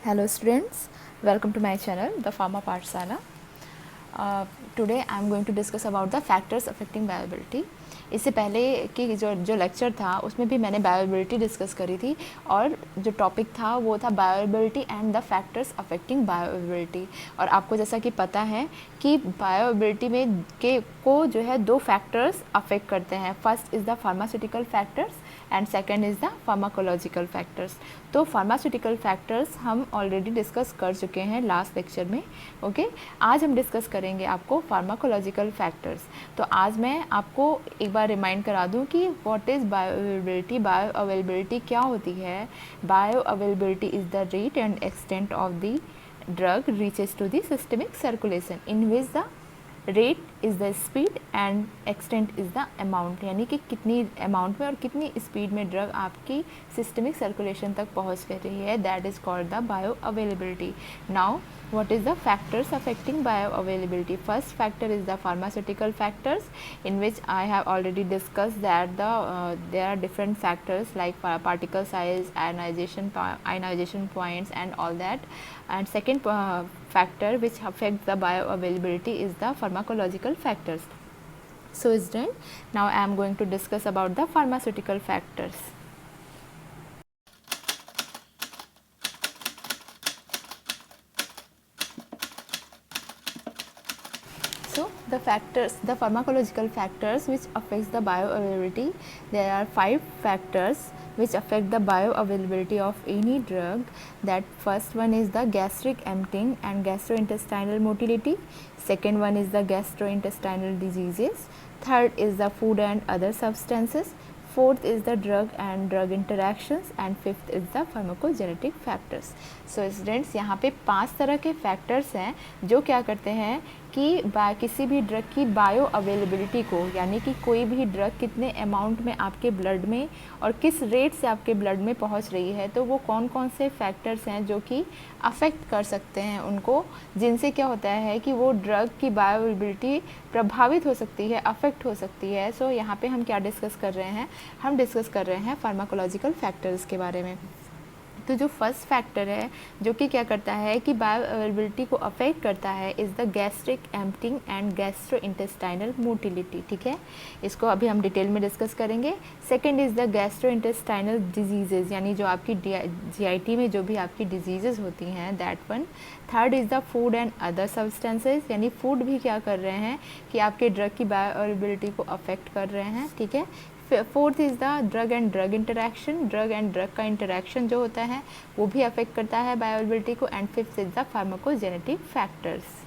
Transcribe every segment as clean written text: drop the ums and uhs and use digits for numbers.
Hello students, welcome to my channel, the Pharma Pathshala. Today I am going to discuss about the factors affecting viability. इससे पहले कि जो lecture था उसमें भी मैंने बायोबिलिटी डिस्कस करी थी और जो टॉपिक था वो था बायोबिलिटी एंड द फैक्टर्स अफेक्टिंग बायोबिलिटी। और आपको जैसा कि पता है कि बायोबिलिटी में को जो है दो फैक्टर्स अफेक्ट करते हैं। First is the pharmaceutical factors and second is the pharmacological factors. तो फार्मास्यूटिकल फैक्टर्स हम ऑलरेडी डिस्कस कर चुके हैं लास्ट लेक्चर में। ओके, आज हम डिस्कस करेंगे आपको फार्माकोलॉजिकल फैक्टर्स। तो आज मैं आपको एक बार रिमाइंड करा दूं कि व्हाट इज़ बायोअवेलेबिलिटी। बायोअवेलेबिलिटी क्या होती है? Bioavailability is the rate and extent of the drug reaches to the systemic circulation in which the rate is the speed and extent is the amount, यानी कि कितनी amount में और कितनी speed में ड्रग आपकी सिस्टमिक सर्कुलेशन तक पहुंच कर रही है, that is called the bio availability. Now what is the factors affecting bioavailability? First factor is the pharmaceutical factors, in which I have already discussed that there are different factors like particle size, ionization points and all that. And second factor which affects the bioavailability is the pharmacological factors. So student, now I am going to discuss about the pharmaceutical factors. So the pharmacological factors which affects the bioavailability, there are 5 factors which affect the bioavailability of any drug. That first one is the gastric emptying and gastrointestinal motility. Second one is the gastrointestinal diseases. Third is the food and other substances. Fourth is the drug and drug interactions and fifth is the pharmacogenetic factors. So students, यहाँ पे 5 तरह के factors हैं जो क्या करते हैं कि किसी भी ड्रग की बायो अवेलेबिलिटी को, यानी कि कोई भी ड्रग कितने अमाउंट में आपके ब्लड में और किस रेट से आपके ब्लड में पहुंच रही है, तो वो कौन कौन से फैक्टर्स हैं जो कि अफेक्ट कर सकते हैं उनको, जिनसे क्या होता है कि वो ड्रग की बायो अवेलेबिलिटी प्रभावित हो सकती है, अफेक्ट हो सकती है। सो यहाँ पे हम क्या डिस्कस कर रहे हैं? हम डिस्कस कर रहे हैं फार्माकोलॉजिकल फैक्टर्स के बारे में। तो जो फर्स्ट फैक्टर है जो कि क्या करता है कि बायो अवेलेबिलिटी को अफेक्ट करता है is the gastric emptying and gastro intestinal motility. ठीक है, इसको अभी हम डिटेल में डिस्कस करेंगे। Second is the gastro intestinal diseases, यानी जो आपकी जीआईटी में जो भी आपकी डिजीजेज होती हैं, that one. Third is the food and other substances, यानी फूड भी क्या कर रहे हैं कि आपके ड्रग की बायो अवेलेबिलिटी को अफेक्ट कर रहे हैं। ठीक है, fourth is the drug and drug interaction, drug and drug का इंटरेक्शन जो होता है वो भी अफेक्ट करता है बायोअवेलेबिलिटी को। And fifth is the pharmacogenetic factors.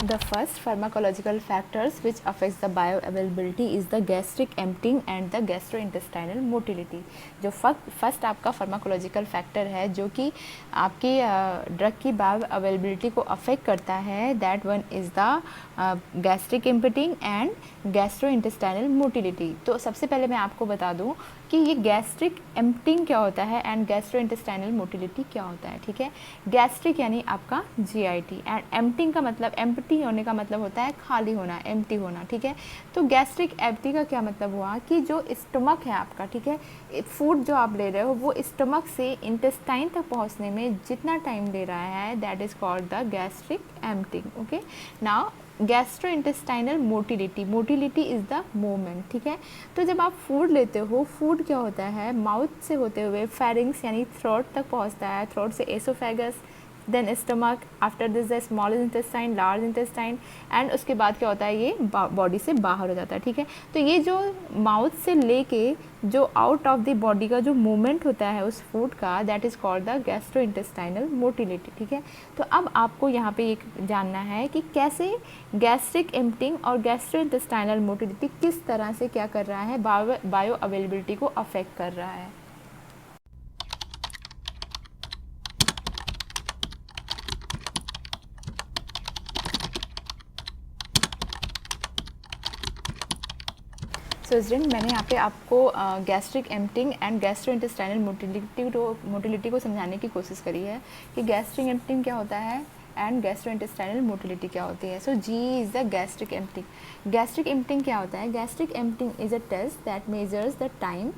The first pharmacological factors which affects the bioavailability is the gastric emptying and the gastrointestinal motility. जो फर्स्ट आपका फार्माकोलॉजिकल फैक्टर है जो कि आपकी ड्रग की बायोअवेलेबिलिटी को अफेक्ट करता है, that one is the gastric emptying and gastrointestinal motility. तो सबसे पहले मैं आपको बता दूं कि ये गैस्ट्रिक एम्पटिंग क्या होता है एंड गैस्ट्रोइंटेस्टाइनल मोटिलिटी क्या होता है। ठीक है, गैस्ट्रिक यानी आपका जीआईटी एंड एम्पटिंग का मतलब, एम्प्टी होने का मतलब होता है खाली होना, एम्प्टी होना। ठीक है, तो गैस्ट्रिक एम्प्टी का क्या मतलब हुआ कि जो स्टमक है आपका, ठीक है, फूड जो आप ले रहे हो वो स्टमक से इंटेस्टाइन तक पहुंचने में जितना टाइम ले रहा है, that is called the gastric emptying. Okay, now gastrointestinal motility, motility is the movement. ठीक है, तो जब आप फूड लेते हो, फूड क्या होता है माउथ से होते हुए फेरिंग्स यानी थ्रोट तक पहुंचता है, थ्रोट से esophagus, then stomach, after this the small intestine, large intestine, and उसके बाद क्या होता है ये बॉडी से बाहर हो जाता है। ठीक है, तो ये जो माउथ से लेके जो आउट ऑफ द बॉडी का जो मूवमेंट होता है उस फूड का, that is called the gastro intestinal motility. ठीक है, तो अब आपको यहाँ पे एक जानना है कि कैसे गैस्ट्रिक एम्पटिंग और गैस्ट्रो इंटेस्टाइनल मोटिलिटी किस तरह से क्या कर रहा है, बायो अवेलेबिलिटी को अफेक्ट कर रहा है। सो स्टूडेंट, मैंने यहाँ पे आपको gastric emptying and gastrointestinal motility को समझाने की कोशिश करी है कि गैस्ट्रिक एम्पटिंग क्या होता है एंड गैस्ट्रोइंटेस्टाइनल मोटिलिटी क्या होती है। So G is the gastric emptying. Gastric emptying क्या होता है? Gastric emptying is a test that measures the time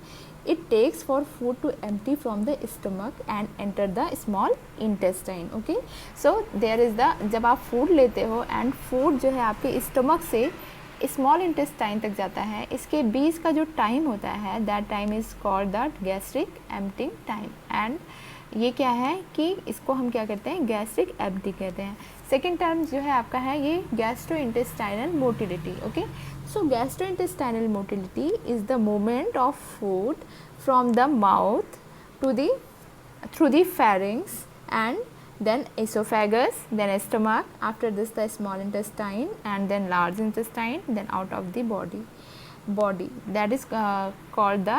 it takes for food to empty from the stomach and enter the small intestine. Okay, so there is the, जब आप food लेते हो and food जो है आपके stomach से small intestine तक जाता है, इसके बीच का जो टाइम होता है that time is called the gastric emptying time. And ये क्या है कि इसको हम क्या कहते हैं, गैस्ट्रिक एम्प्टी कहते हैं। सेकेंड टर्म जो है आपका है ये gastro intestinal motility. Okay, so gastro intestinal motility is the movement of food from the mouth to the through the pharynx and then esophagus, then stomach, after this the small intestine and then large intestine, then out of the body that is called the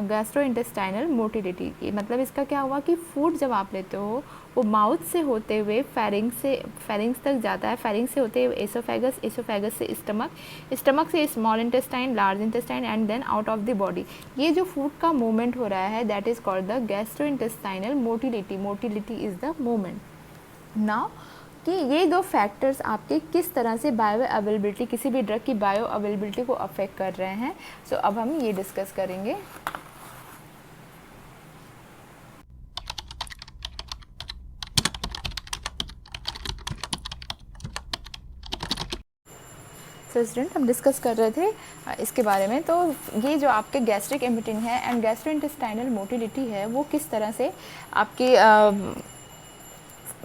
gastrointestinal motility। ये मतलब इसका क्या हुआ कि food जब आप लेते हो वो माउथ से होते हुए फेरिंग्स तक जाता है, फेरिंग्स से होते हुए एसोफेगस, एसोफेगस से स्टमक, स्टमक से small intestine, large intestine and then out of the body. ये जो फूड का मूवमेंट हो रहा है that is called the gastrointestinal motility. Motility is the movement. Now कि ये दो फैक्टर्स आपके किस तरह से बायो अवेलेबिलिटी, किसी भी ड्रग की बायो अवेलेबिलिटी को अफेक्ट कर रहे हैं। सो अब हम ये डिस्कस करेंगे। सो स्टूडेंट, हम डिस्कस कर रहे थे इसके बारे में। तो ये जो आपके गैस्ट्रिक एम्प्टिंग है एंड गैस्ट्रोइंटेस्टाइनल मोटिलिटी है वो किस तरह से आपकी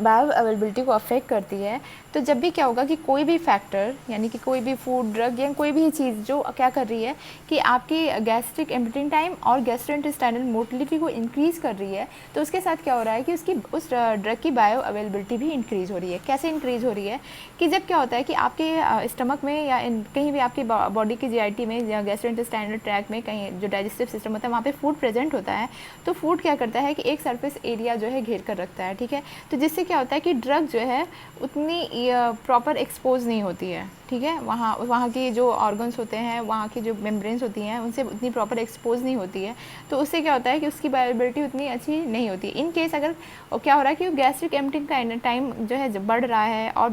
बायो अवेलेबिलिटी को अफेक्ट करती है। तो जब भी क्या होगा कि कोई भी फैक्टर, यानी कि कोई भी फूड, ड्रग या कोई भी चीज़ जो क्या कर रही है कि आपकी गैस्ट्रिक एम्प्टिंग टाइम और गैस्ट्रोइंटेस्टाइनल मोटिलिटी को इंक्रीज़ कर रही है, तो उसके साथ क्या हो रहा है कि उसकी उस ड्रग की बायो अवेलेबिलिटी भी इंक्रीज़ हो रही है। कैसे इंक्रीज़ हो रही है कि जब क्या होता है कि आपके स्टमक में या कहीं भी आपकी बॉडी की जीआईटी में या गैस्ट्रोइंटेस्टाइनल ट्रैक में कहीं जो डाइजेस्टिव सिस्टम होता है वहाँ पे फूड प्रेजेंट होता है, तो फूड क्या करता है कि एक सरफेस एरिया जो है घेर कर रखता है। ठीक है, तो जिससे क्या होता है कि ड्रग जो है उतनी प्रॉपर एक्सपोज नहीं होती है। ठीक है, वहाँ की जो ऑर्गन्स होते हैं, वहाँ की जो मेम्ब्रेन्स होती हैं उनसे उतनी प्रॉपर एक्सपोज नहीं होती है, तो उससे क्या होता है कि उसकी बायोबिलिटी उतनी अच्छी नहीं होती। इन केस अगर क्या हो रहा है कि गैस्ट्रिक एम्प्टिंग का टाइम जो है बढ़ रहा है और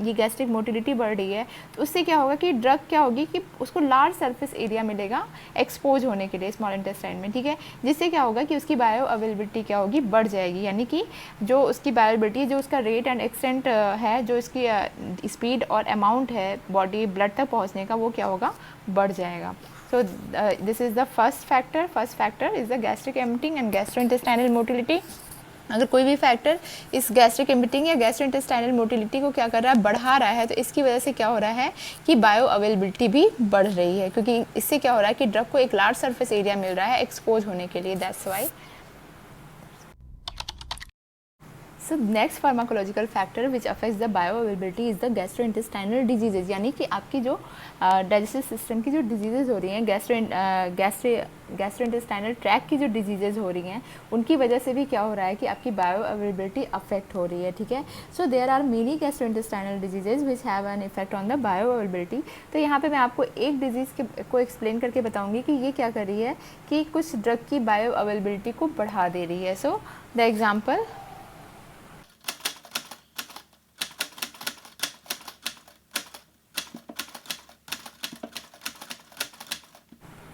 ये गैस्ट्रिक मोटिलिटी बढ़ रही है, तो उससे क्या होगा कि ड्रग क्या होगी कि उसको लार्ज सरफेस एरिया मिलेगा एक्सपोज होने के लिए स्मॉल इंटेस्टाइन में। ठीक है, जिससे क्या होगा कि उसकी बायो अवेलेबिलिटी क्या होगी, बढ़ जाएगी। यानी कि जो उसकी बायोबिलिटी, जो उसका रेट एंड एक्सटेंट है, जो इसकी स्पीड और अमाउंट है बॉडी ब्लड तक पहुंचने का, वो क्या होगा, बढ़ जाएगा। So this is the first factor is the gastric emptying and gastrointestinal motility. अगर कोई भी फैक्टर इस गैस्ट्रिक एम्प्टिंग या गैस्ट्रोइंटेस्टाइनल मोटिलिटी को क्या कर रहा है, बढ़ा रहा है, तो इसकी वजह से क्या हो रहा है कि बायो अवेलेबिलिटी भी बढ़ रही है, क्योंकि इससे क्या हो रहा है कि ड्रग को एक लार्ज सरफेस एरिया मिल रहा है एक्सपोज होने के लिए। That's why. So next pharmacological factor which affects the bio availability is the gastrointestinal diseases. यानी कि आपकी जो डाइजेस्टिव सिस्टम की जो डिजीजेज हो रही हैं, गैस्ट्रोइंटेस्टाइनल ट्रैक की जो डिजीजेज हो रही हैं, उनकी वजह से भी क्या हो रहा है कि आपकी बायो अवेलेबिलिटी अफेक्ट हो रही है। ठीक है, so there are many gastrointestinal diseases which have an effect on the bio availability. तो यहाँ पे मैं आपको एक डिजीज़ को एक्सप्लेन करके बताऊँगी कि ये क्या कर रही है कि कुछ ड्रग की बायो अवेलेबिलिटी को बढ़ा दे रही है। सो द एग्जाम्पल,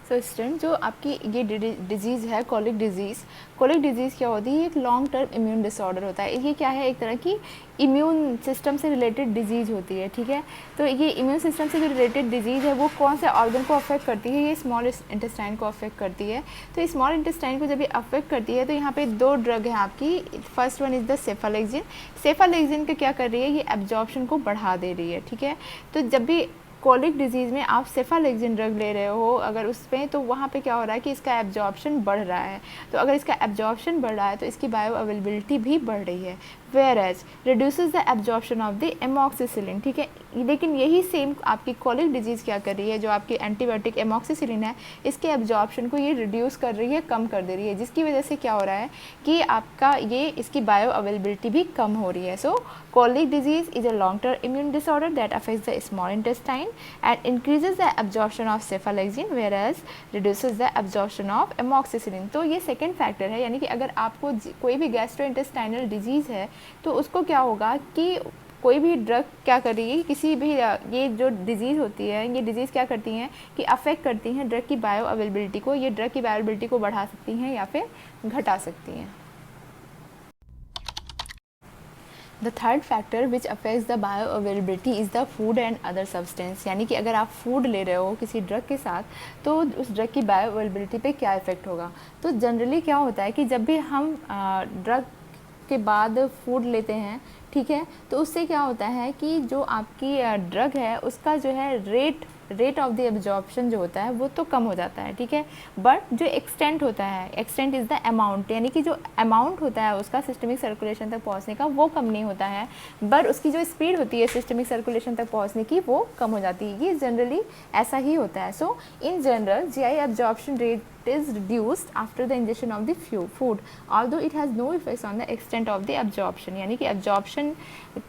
तो स्टूडेंट, जो आपकी ये डिजीज़ है कॉलिक डिजीज़ क्या होती है, एक लॉन्ग टर्म इम्यून डिसऑर्डर होता है। ये क्या है, एक तरह की इम्यून सिस्टम से रिलेटेड डिजीज़ होती है। ठीक है, तो ये इम्यून सिस्टम से जो रिलेटेड डिजीज़ है वो कौन से ऑर्गन को अफेक्ट करती है, ये स्मॉल इंटेस्टाइन को अफेक्ट करती है। तो स्मॉल इंटेस्टाइन को जब ये अफेक्ट करती है तो यहाँ पे दो ड्रग हैं आपकी। फर्स्ट वन इज़ द सेफालेक्सिन का क्या कर रही है, ये एब्जॉर्प्शन को बढ़ा दे रही है। ठीक है, तो जब भी कॉलिक डिजीज़ में आप सेफालेक्सिन ड्रग ले रहे हो अगर उसमें, तो वहाँ पे क्या हो रहा है कि इसका एब्जॉर्प्शन बढ़ रहा है। तो अगर इसका एब्जॉर्प्शन बढ़ रहा है तो इसकी बायो अवेलेबिलिटी भी बढ़ रही है। whereas reduces the absorption of the amoxicillin। ठीक है, लेकिन यही सेम आपकी कॉलिक डिजीज़ क्या कर रही है, जो आपकी एंटीबायोटिक एमॉक्सिसिलिन है, इसके एब्जॉर्प्शन को ये रिड्यूस कर रही है, कम कर दे रही है, जिसकी वजह से क्या हो रहा है कि आपका ये इसकी बायो अवेलेबिलिटी भी कम हो रही है। सो colic disease is a long-term immune disorder that affects the small intestine and increases the absorption of cephalexin whereas reduces the absorption of amoxicillin। तो ये सेकेंड फैक्टर है, यानी कि अगर आपको कोई भी गैस्ट्रोइंटेस्टाइनल डिजीज़ है तो उसको क्या होगा कि कोई भी ड्रग क्या करेगी, किसी भी ये जो डिजीज़ होती है, ये डिजीज़ क्या करती हैं कि अफेक्ट करती हैं ड्रग की बायो अवेलेबिलिटी को, ये ड्रग की बायो अवेलेबिलिटी को बढ़ा सकती हैं या फिर घटा सकती हैं। The third factor which affects the bio availability is the food and other substance, यानी कि अगर आप फूड ले रहे हो किसी ड्रग के साथ तो उस ड्रग की बायो अवेलेबिलिटी पे क्या इफेक्ट होगा। तो जनरली क्या होता है कि जब भी हम ड्रग के बाद फूड लेते हैं, ठीक है, तो उससे क्या होता है कि जो आपकी ड्रग है उसका जो है रेट ऑफ द एब्जॉर्प्शन जो होता है वो तो कम हो जाता है, ठीक है, बट जो एक्सटेंट होता है, एक्सटेंट इज़ द अमाउंट, यानी कि जो अमाउंट होता है उसका सिस्टमिक सर्कुलेशन तक पहुंचने का वो कम नहीं होता है, बट उसकी जो स्पीड होती है सिस्टमिक सर्कुलेशन तक पहुंचने की वो कम हो जाती है। ये जनरली ऐसा ही होता है। So in general GI absorption rate is reduced after the ingestion of the food, although it has no effects on the extent of the absorption, यानी कि absorption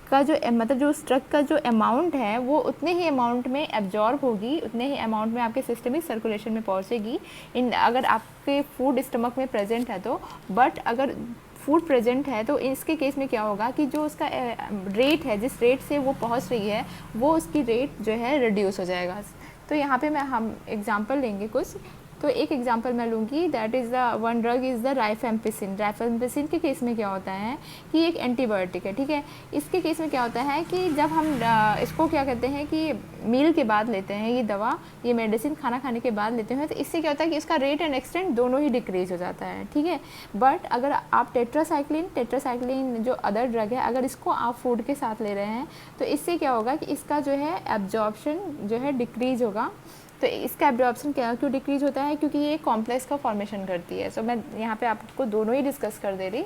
का जो मतलब जो उस ड्रग का जो अमाउंट है वो उतने ही अमाउंट में एब्जॉर्ब होगी, उतने ही अमाउंट में आपके सिस्टमिक सर्कुलेशन में पहुँचेगी इन अगर आपके फूड स्टमक में प्रेजेंट है तो। बट अगर फूड प्रेजेंट है तो इसके केस में क्या होगा कि जो उसका रेट है, जिस रेट से वो पहुँच रही है वो उसकी रेट जो है रिड्यूस हो जाएगा। तो यहाँ पे हम एग्जांपल लेंगे कुछ। तो एक एग्जांपल मैं लूँगी, that is the one drug is the rifampicin. Rifampicin के केस में क्या होता है कि एक एंटीबायोटिक है, ठीक है। इसके केस में क्या होता है कि जब हम इसको क्या कहते हैं कि मील के बाद लेते हैं, ये दवा, ये मेडिसिन खाना खाने के बाद लेते हैं, तो इससे क्या होता है कि इसका रेट एंड एक्सटेंट दोनों ही डिक्रीज हो जाता है, ठीक है। बट अगर आप टेट्रासाइक्लिन जो अदर ड्रग है, अगर इसको आप फूड के साथ ले रहे हैं तो इससे क्या होगा कि इसका जो है एब्जॉर्प्शन जो है डिक्रीज होगा। तो इसका एब्जॉर्प्शन क्यों डिक्रीज होता है, क्योंकि ये कॉम्प्लेक्स का फॉर्मेशन करती है। सो मैं यहाँ पे आपको दोनों ही डिस्कस कर दे रही।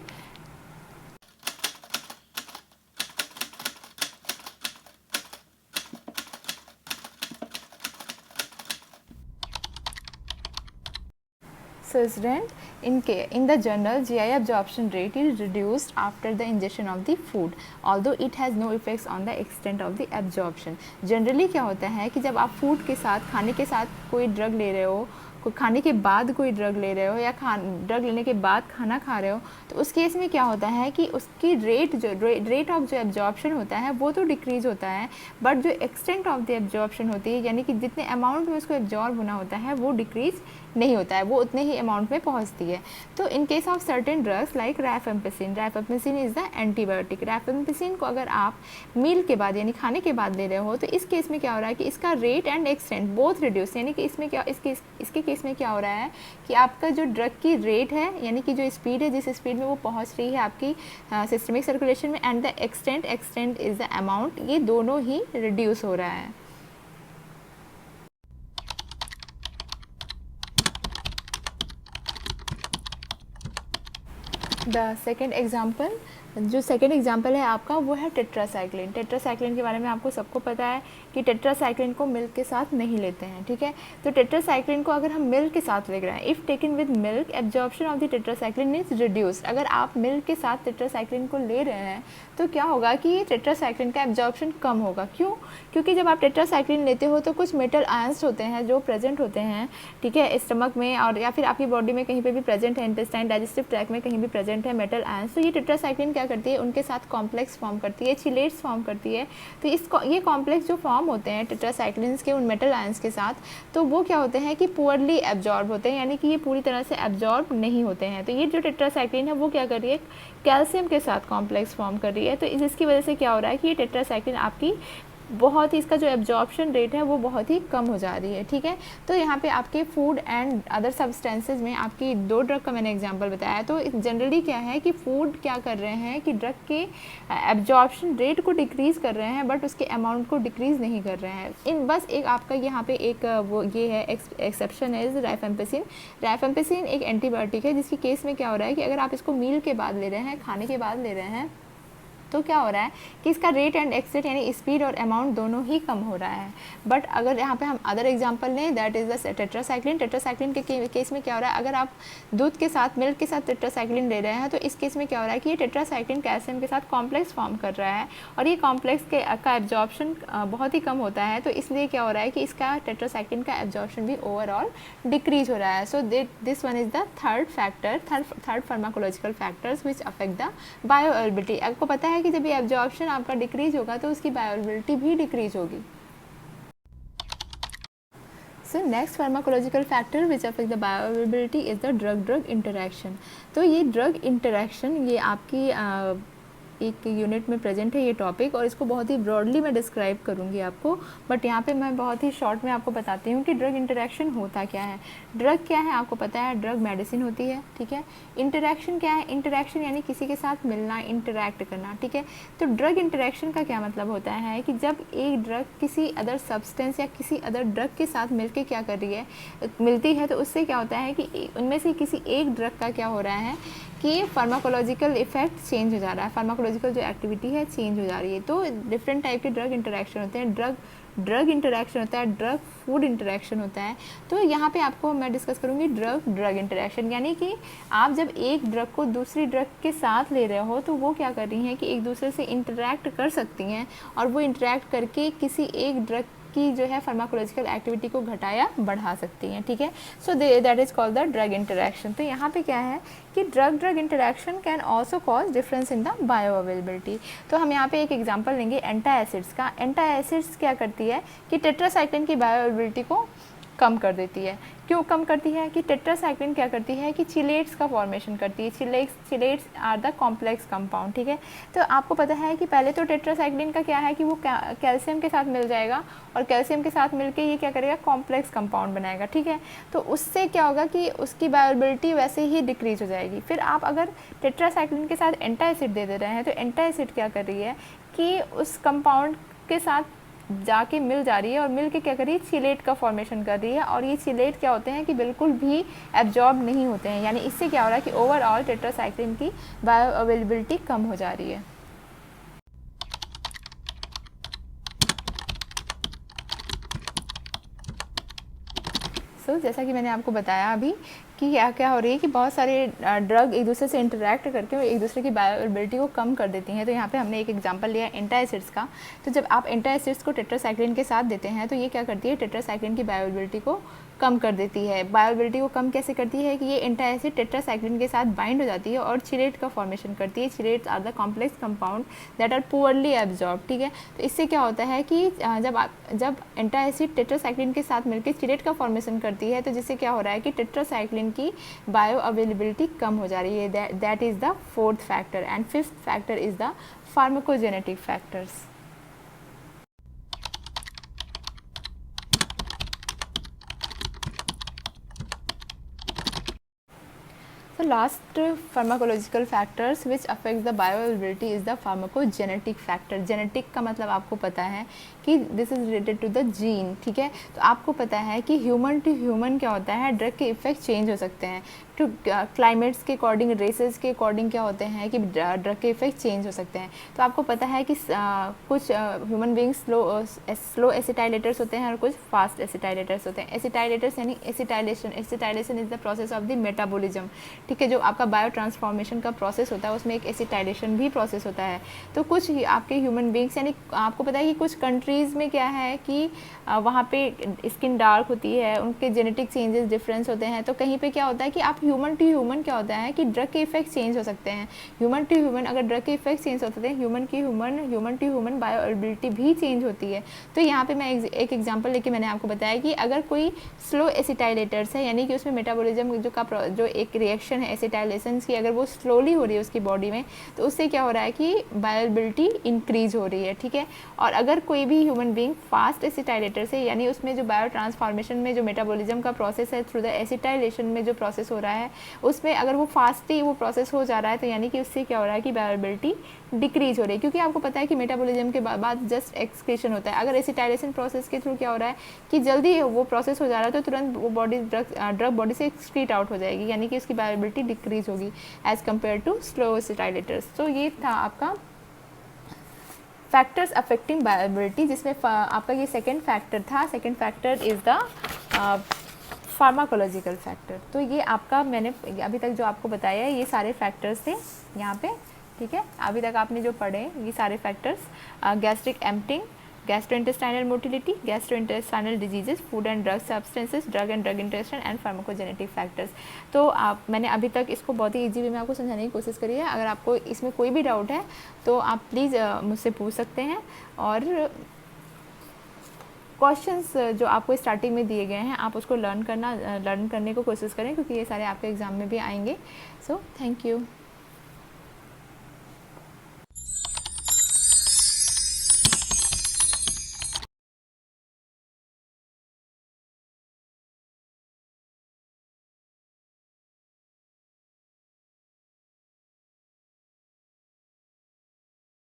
So student, in the general, GI absorption rate is reduced after the ingestion of the food, although it has no effects on the extent of the absorption. Generally क्या होता है कि जब आप फूड के साथ, खाने के साथ कोई ड्रग ले रहे हो, खाने के बाद कोई ड्रग ले रहे हो या ड्रग लेने के बाद खाना खा रहे हो, तो उस केस में क्या होता है कि उसकी रेट ऑफ जो एब्जॉर्प्शन होता है वो तो डिक्रीज होता है, बट जो एक्सटेंट ऑफ द एब्जॉर्प्शन होती है, यानी कि जितने अमाउंट में उसको एब्जॉर्ब होना होता है वो डिक्रीज नहीं होता है, वो उतने ही अमाउंट में पहुंचती है। तो in case of certain drugs like rifampicin is the antibiotic. Rifampicin को अगर आप मील के बाद यानी खाने के बाद ले रहे हो तो इस केस में क्या हो रहा है कि इसका rate and extent both reduce, यानी कि इसमें क्या इसके केस में क्या हो रहा है कि आपका जो ड्रग की रेट है, यानी कि जो स्पीड है, जिस स्पीड में वो पहुंच रही है आपकी सिस्टमिक सर्कुलेशन में, and the extent is the amount, ये दोनों ही रिड्यूस हो रहा है। द सेकेंड एग्जाम्पल, जो सेकेंड एग्जाम्पल है आपका वो है टेट्रासाइक्लिन। टेट्रासाइक्लिन के बारे में आपको सबको पता है कि टेट्रासाइक्लिन को मिल्क के साथ नहीं लेते हैं, ठीक है। तो टेट्रासाइक्लिन को अगर हम मिल्क के साथ ले रहे हैं, if taken with milk absorption of the tetracycline is reduced. अगर आप मिल्क के साथ टेट्रासाइक्लिन को ले रहे हैं तो क्या होगा कि टेट्रासाइक्लिन का एब्जॉर्प्शन कम होगा। क्यों? क्योंकि जब आप टेट्रासाइक्लिन लेते हो तो कुछ मेटल आयंस होते हैं जो प्रेजेंट होते हैं, ठीक है, स्टमक में और या फिर आपकी बॉडी में कहीं पे भी प्रेजेंट है, इंटेस्टाइन डाइजेस्टिव ट्रैक में कहीं भी प्रेजेंट है मेटल आयंस। तो ये टेट्रासाइक्लिन क्या करती है, उनके साथ कॉम्प्लेक्स फॉर्म करती है, चिलेट्स फॉर्म करती है। तो ये कॉम्प्लेक्स जो फॉर्म होते हैं टेट्रासाइक्लिन्स के उन मेटल आयंस के साथ, तो वो क्या होते हैं कि पुअरली एब्जॉर्ब होते हैं, यानी कि ये पूरी तरह से एब्जॉर्ब नहीं होते हैं। तो ये जो टेट्रासाइक्लिन है वो क्या कर रही है, कैल्शियम के साथ कॉम्प्लेक्स फॉर्म कर रही है। तो इसकी वजह से क्या हो रहा है कि ये टेट्रासाइक्लिन आपकी बहुत ही, इसका जो एब्जॉर्प्शन रेट है वो बहुत ही कम हो जा रही है, ठीक है। तो यहाँ पे आपके फूड एंड अदर सब्सटेंसेज में आपकी दो ड्रग का मैंने एग्जांपल बताया। तो जनरली क्या है कि फूड क्या कर रहे हैं कि ड्रग के एब्जॉर्प्शन रेट को डिक्रीज़ कर रहे हैं, बट उसके अमाउंट को डिक्रीज़ नहीं कर रहे हैं। इन बस एक आपका यहाँ पे एक वो ये है एक्सेप्शन है राइफेम्पिसिन। राइफेम्पिसिन एक एंटीबायोटिक है जिसकी केस में क्या हो रहा है कि अगर आप इसको मील के बाद ले रहे हैं, खाने के बाद ले रहे हैं, तो क्या हो रहा है कि इसका रेट एंड एक्सटेंट यानी स्पीड और अमाउंट दोनों ही कम हो रहा है। बट अगर यहाँ पे हम अदर एग्जांपल लें, that is the tetracycline. Tetracycline के केस में क्या हो रहा है, अगर आप दूध के साथ, मिल्क के साथ टेट्रासाइक्लिन ले रहे हैं तो इस केस में क्या हो रहा है कि ये टेट्रासाइक्लिन कैल्शियम के साथ कॉम्प्लेक्स फॉर्म कर रहा है और ये कॉम्प्लेक्स का एब्जॉर्प्शन बहुत ही कम होता है। तो इसलिए क्या हो रहा है कि इसका टेट्रासाइक्लिन का एब्जॉर्प्शन भी ओवरऑल डिक्रीज हो रहा है। So this one is the third pharmacological factors which affect the bioavailability. आपको पता है है कि जब ये एब्जॉर्प्शन आपका डिक्रीज होगा तो उसकी बायोअवेलेबिलिटी भी डिक्रीज होगी। So next pharmacological factor which affect the bioavailability is the drug drug interaction. तो ये ड्रग इंटरेक्शन ये आपकी एक यूनिट में प्रेजेंट है ये टॉपिक, और इसको बहुत ही ब्रॉडली मैं डिस्क्राइब करूँगी आपको, बट यहाँ पे मैं बहुत ही शॉर्ट में आपको बताती हूँ कि ड्रग इंटरेक्शन होता क्या है। ड्रग क्या है आपको पता है, ड्रग मेडिसिन होती है, ठीक है। इंटरेक्शन क्या है, इंटरेक्शन यानी किसी के साथ मिलना, इंटरैक्ट करना, ठीक है। तो ड्रग इंटरेक्शन का क्या मतलब होता है कि जब एक ड्रग किसी अदर सब्सटेंस या किसी अदर ड्रग के साथ मिलके क्या कर रही है, मिलती है, तो उससे क्या होता है कि उनमें से किसी एक ड्रग का क्या हो रहा है कि फार्माकोलॉजिकल इफेक्ट चेंज हो जा रहा है, फार्माकोलॉजिकल जो एक्टिविटी है चेंज हो जा रही है। तो डिफरेंट टाइप के ड्रग इंटरेक्शन होते हैं, ड्रग इंटरेक्शन होता है, ड्रग फूड इंटरेक्शन होता है। तो यहाँ पे आपको मैं डिस्कस करूँगी ड्रग ड्रग इंटरेक्शन, यानी कि आप जब एक ड्रग को दूसरी ड्रग के साथ ले रहे हो तो वो क्या कर रही हैं कि एक दूसरे से इंटरैक्ट कर सकती हैं, और वो इंटरैक्ट करके किसी एक ड्रग की जो है फार्माकोलॉजिकल एक्टिविटी को घटा या बढ़ा सकती हैं, ठीक है। So that is called the drug interaction. तो यहाँ पे क्या है कि drug drug interaction can also cause difference in the bioavailability. तो हम यहाँ पे एक एग्जांपल लेंगे एंटाएसिड्स का। एंटाएसिड्स क्या करती है कि टेट्रासाइक्लिन की बायोअवेलेबिलिटी को कम कर देती है। क्यों कम करती है कि टेट्रासाइक्लिन क्या करती है कि चिलेट्स का फॉर्मेशन करती है। Chelates are the complex compound, ठीक है। तो आपको पता है कि पहले तो टेट्रासाइक्लिन का क्या है कि वो कैल्शियम के साथ मिल जाएगा, और कैल्शियम के साथ मिलके ये क्या करेगा, कॉम्प्लेक्स कंपाउंड बनाएगा, ठीक है। तो उससे क्या होगा कि उसकी बायोअवेलेबिलिटी वैसे ही डिक्रीज हो जाएगी। फिर आप अगर टेट्रासाइक्लिन के साथ एंटाएसिड दे रहे हैं तो एंटाएसिड क्या कर रही है कि उस कंपाउंड के साथ जाके मिल जा रही है, और मिल के क्या कर रही है, चिलेट का फॉर्मेशन कर रही है। और ये चिलेट क्या होते हैं कि बिल्कुल भी एब्जॉर्ब नहीं होते हैं, यानी इससे क्या हो रहा है कि ओवरऑल टेट्रासाइक्लिन की बायोअवेलेबिलिटी कम हो जा रही है। जैसा कि मैंने आपको बताया अभी कि क्या हो रही है कि बहुत सारे ड्रग एक दूसरे से इंटरैक्ट करके एक दूसरे की बायोअवेलेबिलिटी को कम कर देती हैं। तो यहाँ पे हमने एक एग्जांपल लिया एंटाएसिड्स का। तो जब आप एंटाएसिड्स को टेट्रासाइक्लिन के साथ देते हैं तो ये क्या करती है, टेट्रासाइक्लिन की बायोअवेलेबिलिटी को कम कर देती है। बायोअवेलेबिलिटी को कम कैसे करती है कि ये एंटाएसिड टेट्रासाइक्लिन के साथ बाइंड हो जाती है और चिलेट का फॉर्मेशन करती है। Chelates are the complex compound that are poorly absorb, ठीक है। तो इससे क्या होता है कि जब एंटाएसिड टेट्रासाइक्लिन के साथ मिलकर चिलेट का फॉर्मेशन करती है तो जिससे क्या हो रहा है कि टेट्रासाइक्लिन की बायोअवेलेबिलिटी कम हो जा रही है। That is the fourth factor. And fifth factor is the pharmacogenetic factors. The last pharmacological factors which affects the bioavailability is the pharmacogenetic factor। Genetic का मतलब आपको पता है कि this is related to the gene, ठीक है। तो आपको पता है कि ह्यूमन टू ह्यूमन क्या होता है, ड्रग के इफेक्ट चेंज हो सकते हैं। टू क्लाइमेट्स के अकॉर्डिंग, रेसेस के अकॉर्डिंग क्या होते हैं कि ड्रग के इफेक्ट चेंज हो सकते हैं। तो आपको पता है कि कुछ ह्यूमन बींग्स स्लो एसिटाइलेटर्स होते हैं और कुछ फास्ट एसिटाइलेटर्स होते हैं। एसिटाइलेटर्स यानी acetylation is the process of the metabolism, ठीक है। जो आपका बायो ट्रांसफॉर्मेशन का प्रोसेस होता है उसमें एक एसिटाइलेशन भी प्रोसेस होता है। तो कुछ आपके ह्यूमन बींग्स यानी आपको पता है कि कुछ कंट्रीज़ में क्या है कि वहाँ पे स्किन डार्क होती है, उनके जेनेटिक चेंजेस डिफरेंस होते हैं। तो कहीं पे क्या होता है कि आप ह्यूमन टू ह्यूमन क्या होता है कि ड्रग के इफेक्ट चेंज हो सकते हैं। ह्यूमन टू ह्यूमन अगर ड्रग के इफेक्ट चेंज होते हैं, ह्यूमन टू ह्यूमन बायोअवेलेबिलिटी भी चेंज होती है। तो यहाँ पे मैं एक एग्जांपल लेके मैंने आपको बताया कि अगर कोई स्लो एसिटाइलेटर्स है यानी कि उसमें मेटाबॉलिज्म जो एक रिएक्शन है एसिटाइलेशन की, अगर वो स्लोली हो रही है उसकी बॉडी में तो उससे क्या हो रहा है कि बायोअवेलेबिलिटी इंक्रीज हो रही है, ठीक है। और अगर कोई भी ह्यूमन बीइंग फास्ट एसिटाइलेटर से यानी उसमें जो बायो ट्रांसफॉर्मेशन में जो मेटाबॉलिज्म का प्रोसेस है थ्रू द एसिटाइलेशन में जो प्रोसेस हो रहा है उसमें अगर वो फास्टली वो प्रोसेस हो जा रहा है तो यानी कि उससे क्या हो रहा है कि बायोअवेलेबिलिटी डिक्रीज हो रही है। क्योंकि आपको पता है कि मेटाबॉलिज्म के बाद जस्ट एक्सक्रीशन होता है। अगर एसिटाइलेशन प्रोसेस के थ्रू क्या हो रहा है कि जल्दी वो प्रोसेस हो जा रहा है तो तुरंत वो ड्रग बॉडी से एक्सक्रीट आउट हो जाएगी, यानी कि उसकी बायोअवेलेबिलिटी डिक्रीज होगी एज कम्पेयर टू स्लो एसिटाइलेटर्स। तो ये था आपका फैक्टर्स अफेक्टिंग बायोअवेलेबिलिटी, जिसमें आपका ये सेकेंड फैक्टर था। Second factor is the pharmacological factor. तो ये आपका मैंने अभी तक जो आपको बताया है ये सारे फैक्टर्स थे यहाँ पे, ठीक है। अभी तक आपने जो पढ़े ये सारे factors gastric emptying, gastrointestinal motility, gastrointestinal diseases, food and drug substances, drug and drug interaction and pharmacogenetic factors. तो मैंने अभी तक इसको बहुत ही ईजी वे में आपको समझाने की कोशिश करी है। अगर आपको इसमें कोई भी डाउट है तो आप प्लीज़ मुझसे पूछ सकते हैं। और क्वेश्चंस जो आपको स्टार्टिंग में दिए गए हैं आप उसको लर्न करने को कोशिश करें, क्योंकि ये सारे आपके एग्ज़ाम में भी आएंगे। So thank you.